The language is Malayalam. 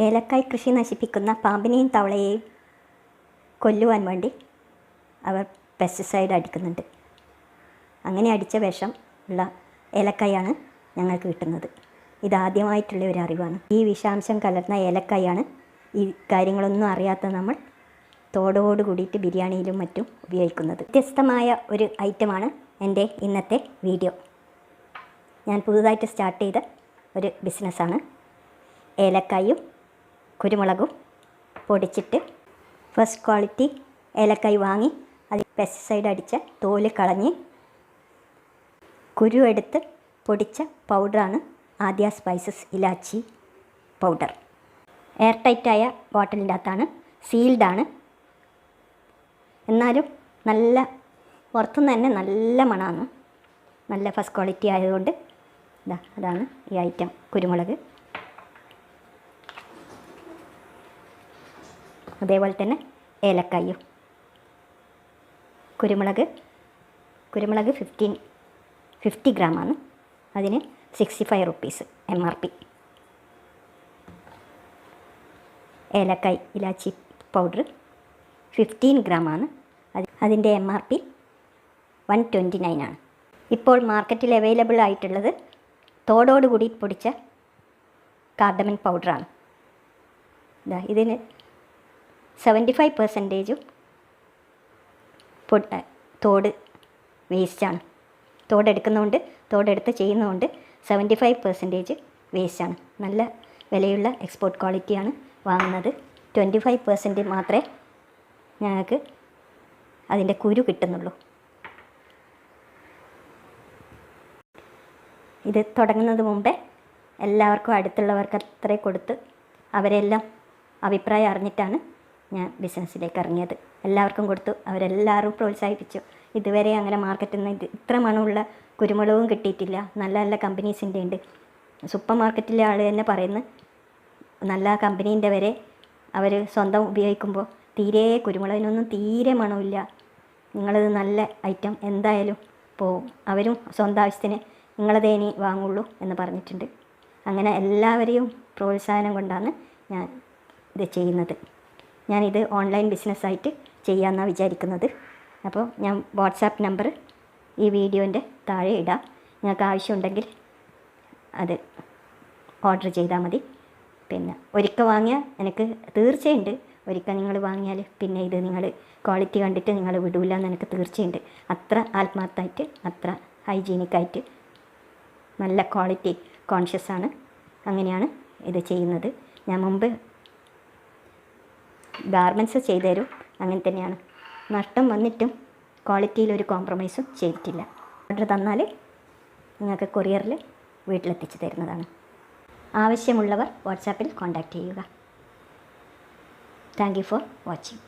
ഏലക്കായ് കൃഷി നശിപ്പിക്കുന്ന പാമ്പിനെയും തവളയെയും കൊല്ലുവാൻ വേണ്ടി അവർ പെസ്റ്റിസൈഡ് അടിക്കുന്നുണ്ട്. അങ്ങനെ അടിച്ച വിഷം ഉള്ള ഏലക്കായാണ് ഞങ്ങൾക്ക് കിട്ടുന്നത്. ഇതാദ്യമായിട്ടുള്ള ഒരു അറിവാണ്. ഈ വിഷാംശം കലർന്ന ഏലക്കായാണ് ഈ കാര്യങ്ങളൊന്നും അറിയാത്ത നമ്മൾ തോടോട് കൂടിയിട്ട് ബിരിയാണിയിലും മറ്റും ഉപയോഗിക്കുന്നത്. വ്യത്യസ്തമായ ഒരു ഐറ്റമാണ് എൻ്റെ ഇന്നത്തെ വീഡിയോ. ഞാൻ പുതുതായിട്ട് സ്റ്റാർട്ട് ചെയ്ത ഒരു ബിസിനസ്സാണ്. ഏലക്കായും കുരുമുളകും പൊടിച്ചിട്ട് ഫസ്റ്റ് ക്വാളിറ്റി ഏലക്കായ് വാങ്ങി അതിൽ പെസ്റ്റിസൈഡ് അടിച്ച തോല് കളഞ്ഞ് കുരു എടുത്ത് പൊടിച്ച പൗഡറാണ് ആദ്യ സ്പൈസസ് ഇലാച്ചി പൗഡർ. എയർ ടൈറ്റായ ബോട്ടിലിൻ്റെ അകത്താണ്, സീൽഡാണ്. എന്നാലും നല്ല പുറത്തുനിന്ന് തന്നെ നല്ല മണമാണ്. നല്ല ഫസ്റ്റ് ക്വാളിറ്റി ആയതുകൊണ്ട് അതാണ് ഈ ഐറ്റം. കുരുമുളക്, അതേപോലെ തന്നെ ഏലക്കായും. കുരുമുളക് 50 ഗ്രാമാണ്. അതിന് 65 റുപ്പീസ് MRP. ഏലക്കായ് ഇലാച്ചി പൗഡർ 15 ഗ്രാമാണ്. അതിൻ്റെ MRP 129 ആണ്. ഇപ്പോൾ മാർക്കറ്റിൽ അവൈലബിൾ ആയിട്ടുള്ളത് തോടോടുകൂടി പൊടിച്ച കാർഡമൻ പൗഡറാണ്. ഇതിന് 75% തോട് വേസ്റ്റാണ്. തോടെടുത്ത് ചെയ്യുന്നതുകൊണ്ട് 75% വേസ്റ്റാണ്. നല്ല വിലയുള്ള എക്സ്പോർട്ട് ക്വാളിറ്റിയാണ് വാങ്ങുന്നത്. 25% മാത്രമേ ഞങ്ങൾക്ക് അതിൻ്റെ കുരു കിട്ടുന്നുള്ളൂ. ഇത് തുടങ്ങുന്നത് മുമ്പേ എല്ലാവർക്കും അടുത്തുള്ളവർക്ക് അത്രേ കൊടുത്ത് അവരെല്ലാം അഭിപ്രായം അറിഞ്ഞിട്ടാണ് ഞാൻ ബിസിനസ്സിലേക്ക് ഇറങ്ങിയത്. എല്ലാവർക്കും കൊടുത്തു, അവരെല്ലാവരും പ്രോത്സാഹിപ്പിച്ചു. ഇതുവരെ അങ്ങനെ മാർക്കറ്റിൽ നിന്ന് ഇത്ര മണമുള്ള കുരുമുളകും കിട്ടിയിട്ടില്ല. നല്ല നല്ല കമ്പനീസിൻ്റെ ഉണ്ട്. സൂപ്പർ മാർക്കറ്റിലെ ആൾ തന്നെ പറയുന്നു, നല്ല കമ്പനീൻ്റെ വരെ അവർ സ്വന്തം ഉപയോഗിക്കുമ്പോൾ കുരുമുളകിനൊന്നും തീരെ മണമില്ല, നിങ്ങളത് നല്ല ഐറ്റം എന്തായാലും പോവും, അവരും സ്വന്തം ആവശ്യത്തിന് നിങ്ങളതേ ഇനി വാങ്ങുള്ളൂ എന്ന് പറഞ്ഞിട്ടുണ്ട്. അങ്ങനെ എല്ലാവരെയും പ്രോത്സാഹനം കൊണ്ടാണ് ഞാൻ ഇത് ചെയ്യുന്നത്. ഞാനിത് ഓൺലൈൻ ബിസിനസ്സായിട്ട് ചെയ്യാമെന്നാണ് വിചാരിക്കുന്നത്. അപ്പോൾ ഞാൻ വാട്സാപ്പ് നമ്പർ ഈ വീഡിയോൻ്റെ താഴെ ഇടാം. നിങ്ങൾക്ക് ആവശ്യമുണ്ടെങ്കിൽ അത് ഓർഡർ ചെയ്താൽ മതി. പിന്നെ ഒരിക്കൽ വാങ്ങിയാൽ എനിക്ക് തീർച്ചയുണ്ട്, ഒരിക്കൽ നിങ്ങൾ വാങ്ങിയാൽ പിന്നെ ഇത് നിങ്ങൾ ക്വാളിറ്റി കണ്ടിട്ട് നിങ്ങൾ വിടില്ല എന്ന് എനിക്ക് തീർച്ചയുണ്ട്. അത്ര ആത്മാർത്ഥമായിട്ട്, അത്ര ഹൈജീനിക്കായിട്ട്, നല്ല ക്വാളിറ്റി കോൺഷ്യസാണ്. അങ്ങനെയാണ് ഇത് ചെയ്യുന്നത്. ഞാൻ മുമ്പ് ഗാർമെൻറ്റ്സ് ചെയ്തു തരും, അങ്ങനെ തന്നെയാണ്. നഷ്ടം വന്നിട്ടും ക്വാളിറ്റിയിൽ ഒരു കോംപ്രമൈസും ചെയ്തിട്ടില്ല. ഓർഡർ തന്നാൽ നിങ്ങൾക്ക് കൊറിയറിൽ വീട്ടിലെത്തിച്ച് തരുന്നതാണ്. ആവശ്യമുള്ളവർ വാട്സാപ്പിൽ കോൺടാക്റ്റ് ചെയ്യുക. Thank you for watching.